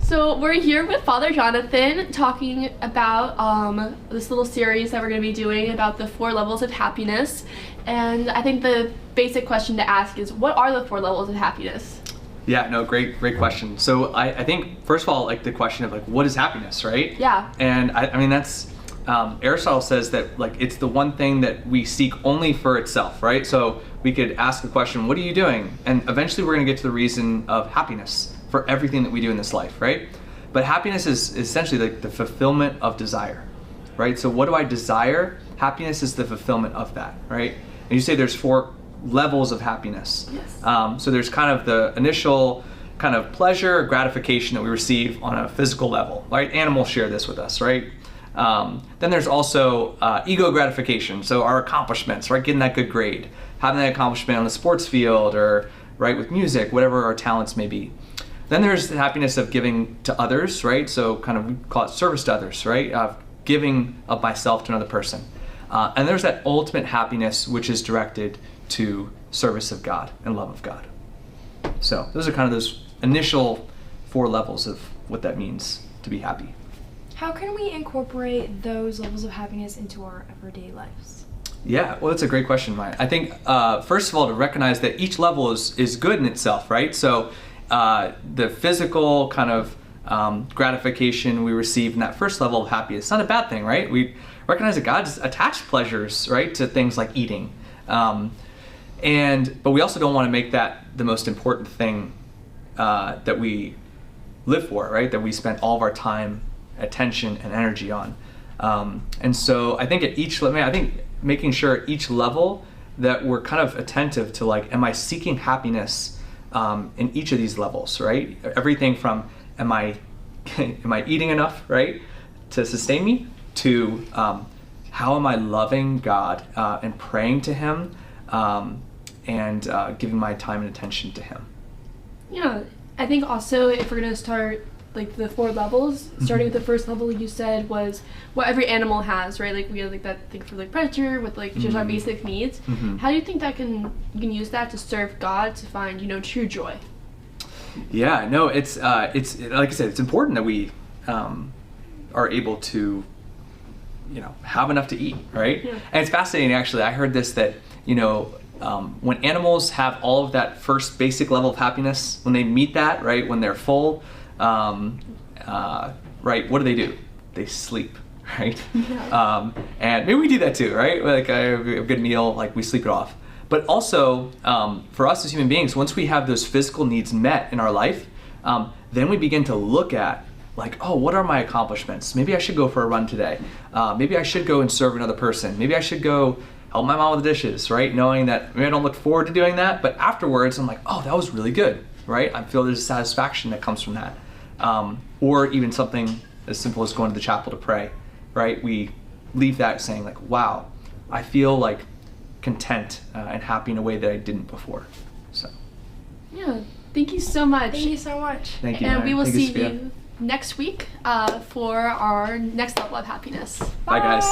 So we're here with Father Jonathan talking about this little series that we're going to be doing about the 4 levels of happiness. And I think the basic question to ask is, what are the 4 levels of happiness? Yeah, no, great question. So I think, first of all, like the question of like, what is happiness, right? Yeah. And I mean, that's, Aristotle says that like, it's the one thing that we seek only for itself, right? So we could ask the question, what are you doing? And eventually we're gonna get to the reason of happiness for everything that we do in this life, right? But happiness is essentially like the fulfillment of desire, right? So what do I desire? Happiness is the fulfillment of that, right? And you say there's 4 levels of happiness. Yes. So there's kind of the initial kind of pleasure or gratification that we receive on a physical level, right? Animals share this with us, right? Then there's also ego gratification, so our accomplishments, right? Getting that good grade, having that accomplishment on the sports field or right with music, whatever our talents may be. Then there's the happiness of giving to others, right? So kind of we call it service to others, right? Giving of myself to another person. And there's that ultimate happiness which is directed to service of God and love of God. So those are kind of those initial 4 levels of what that means to be happy. How can we incorporate those levels of happiness into our everyday lives? Yeah, well, that's a great question, Maya. I think, first of all, to recognize that each level is good in itself, right? So the physical kind of gratification we receive in that first level of happiness, it's not a bad thing, right? We recognize that God's attached pleasures, right, to things like eating. But we also don't want to make that the most important thing that we live for, right? That we spend all of our time, attention, and energy on. And so I think making sure at each level that we're kind of attentive to like, am I seeking happiness in each of these levels, right? Everything from am I eating enough, right, to sustain me, to how am I loving God and praying to Him and giving my time and attention to Him. Yeah, I think also if we're going to start like the 4 levels, starting with the first level you said was what every animal has, right? Like we have like that thing for like predator with like just our basic needs. How do you think that you can use that to serve God to find, true joy? Yeah, no, it's like I said, it's important that we are able to, have enough to eat, right? Yeah. And it's fascinating actually. I heard this that, when animals have all of that first basic level of happiness, when they meet that, right, when they're full, right, what do? They sleep, right? Yeah. And maybe we do that too, right? Like a good meal, like we sleep it off. But also, for us as human beings, once we have those physical needs met in our life, then we begin to look at like, oh, what are my accomplishments? Maybe I should go for a run today. Maybe I should go and serve another person. Maybe I should go help my mom with the dishes, right? Knowing that maybe I don't look forward to doing that, but afterwards I'm like, oh, that was really good, right? I feel there's a satisfaction that comes from that. Or even something as simple as going to the chapel to pray, right? We leave that saying like, wow, I feel like content and happy in a way that I didn't before. So. Yeah, thank you so much. Thank you so much. Thank you. And we will Thank see you, you next week for our next level of happiness. Bye guys.